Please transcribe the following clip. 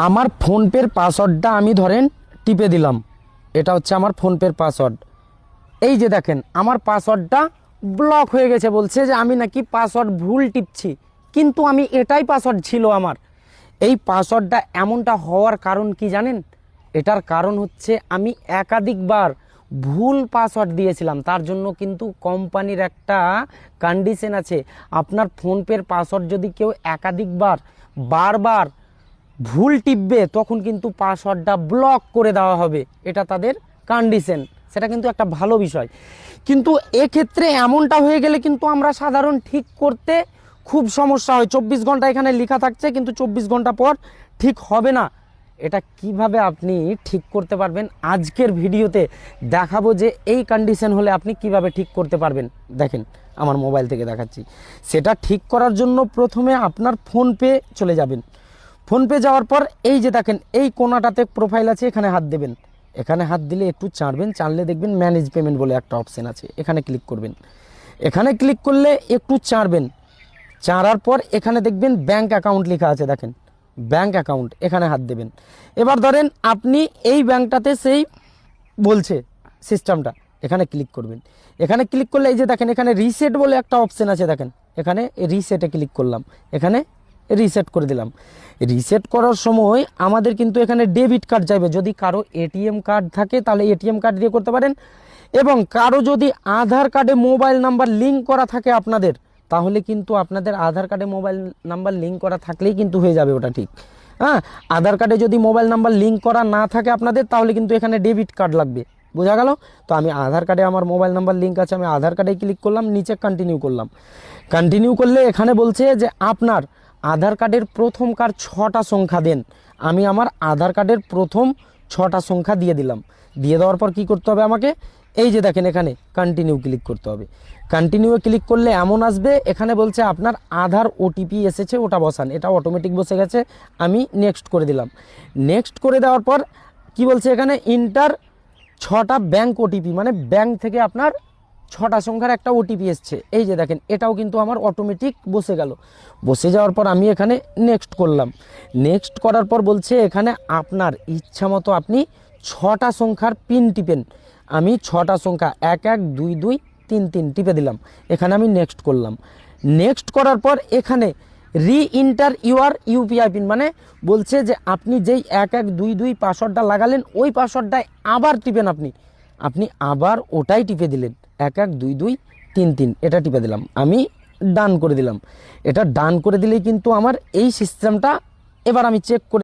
আমার ফোনপের পাসওয়ার্ডটা আমি ধরেন টিপে দিলাম, এটা হচ্ছে আমার ফোনপের পাসওয়ার্ড। এই যে দেখেন আমার পাসওয়ার্ডটা ব্লক হয়ে গেছে, বলছে যে আমি নাকি পাসওয়ার্ড ভুল টিপছি, কিন্তু আমি এটাই পাসওয়ার্ড ছিল আমার। এই পাসওয়ার্ডটা এমনটা হওয়ার কারণ কি জানেন? এটার কারণ হচ্ছে আমি একাধিকবার ভুল পাসওয়ার্ড দিয়েছিলাম। তার জন্য কিন্তু কোম্পানির একটা কন্ডিশন আছে, আপনার ফোনপের পাসওয়ার্ড যদি কেউ একাধিকবার বারবার ভুল টিপবে তখন কিন্তু পাসওয়ার্ডটা ব্লক করে দেওয়া হবে, এটা তাদের কন্ডিশন। সেটা কিন্তু একটা ভালো বিষয়, কিন্তু এক্ষেত্রে এমনটা হয়ে গেলে কিন্তু আমরা সাধারণ ঠিক করতে খুব সমস্যা হয়। 24 ঘন্টা এখানে লেখা থাকছে, কিন্তু 24 ঘন্টা পর ঠিক হবে না। এটা কিভাবে আপনি ঠিক করতে পারবেন আজকের ভিডিওতে দেখাবো, যে এই কন্ডিশন হলে আপনি কিভাবে ঠিক করতে পারবেন। দেখেন আমার মোবাইল থেকে দেখাচ্ছি। সেটা ঠিক করার জন্য প্রথমে আপনার ফোনপে চলে যাবেন। ফোনপে যাওয়ার পর এই যে দেখেন এই কোনাটাতে প্রোফাইল আছে, এখানে হাত দেবেন। এখানে হাত দিলে একটু চাড়বেন, চাড়লে দেখবেন ম্যানেজ পেমেন্ট বলে একটা অপশান আছে, এখানে ক্লিক করবেন। এখানে ক্লিক করলে একটু চাড়বেন, চাড়ার পর এখানে দেখবেন ব্যাঙ্ক অ্যাকাউন্ট লেখা আছে, দেখেন ব্যাঙ্ক অ্যাকাউন্ট, এখানে হাত দেবেন। এবার ধরেন আপনি এই ব্যাঙ্কটাতে সেই বলছে সিস্টেমটা, এখানে ক্লিক করবেন। এখানে ক্লিক করলে এই যে দেখেন এখানে রিসেট বলে একটা অপশান আছে, দেখেন এখানে রিসেটে ক্লিক করলাম, এখানে রিসেট করে দিলাম। রিসেট করার সময় আমাদের কিন্তু এখানে ডেবিট কার্ড চাইবে। যদি কারো এটিএম কার্ড থাকে তাহলে এটিএম কার্ড দিয়ে করতে পারেন, এবং কারো যদি আধার কার্ডে মোবাইল নাম্বার লিঙ্ক করা থাকে আপনাদের, তাহলে কিন্তু আপনাদের আধার কার্ডে মোবাইল নাম্বার লিঙ্ক করা থাকলেই কিন্তু হয়ে যাবে ওটা ঠিক। হ্যাঁ, আধার কার্ডে যদি মোবাইল নাম্বার লিঙ্ক করা না থাকে আপনাদের, তাহলে কিন্তু এখানে ডেবিট কার্ড লাগবে। বোঝা গেল? তো আমি আধার কার্ডে আমার মোবাইল নাম্বার লিঙ্ক আছে, আমি আধার কার্ডে ক্লিক করলাম, নিচে কন্টিনিউ করলাম। কন্টিনিউ করলে এখানে বলছে যে আপনার আধার কার্ডের প্রথমকার 6টা সংখ্যা দেন। আমি আমার আধার কার্ডের প্রথম 6টা সংখ্যা দিয়ে দিলাম। দিয়ে দেওয়ার পর কি করতে হবে আমাকে? এই যে দেখেন এখানে কন্টিনিউ ক্লিক করতে হবে। কন্টিনিউয়ে ক্লিক করলে এমন আসবে, এখানে বলছে আপনার আধার ওটিপি এসেছে, ওটা বসান। এটা অটোমেটিক বসে গেছে, আমি নেক্সট করে দিলাম। নেক্সট করে দেওয়ার পর কি বলছে এখানে? ইন্টার 6টা ব্যাঙ্ক ওটিপি, মানে ব্যাঙ্ক থেকে আপনার 6টা সংখ্যার একটা ওটিপি এসছে। এই যে দেখেন এটাও কিন্তু আমার অটোমেটিক বসে গেল। বসে যাওয়ার পর আমি এখানে নেক্সট করলাম। নেক্সট করার পর বলছে এখানে আপনার ইচ্ছা মতো আপনি 6টা সংখ্যার পিন টিপেন। আমি 6টা সংখ্যা 1 1 2 2 3 3 টিপে দিলাম। এখানে আমি নেক্সট করলাম। নেক্সট করার পর এখানে রি ইন্টার ইউর ইউপিআই পিন, মানে বলছে যে আপনি যেই 1 1 2 2 পাসওয়ার্ডটা লাগালেন ওই পাসওয়ার্ডটাই আবার টিপেন। আপনি আবার ওটাই টিপে দিলেন, 1 1 2 2 3 3, এটা টিপে দিলাম। আমি ডান করে দিলাম। এটা ডান করে দিলেই কিন্তু আমার এই সিস্টেমটা, এবার আমি চেক করে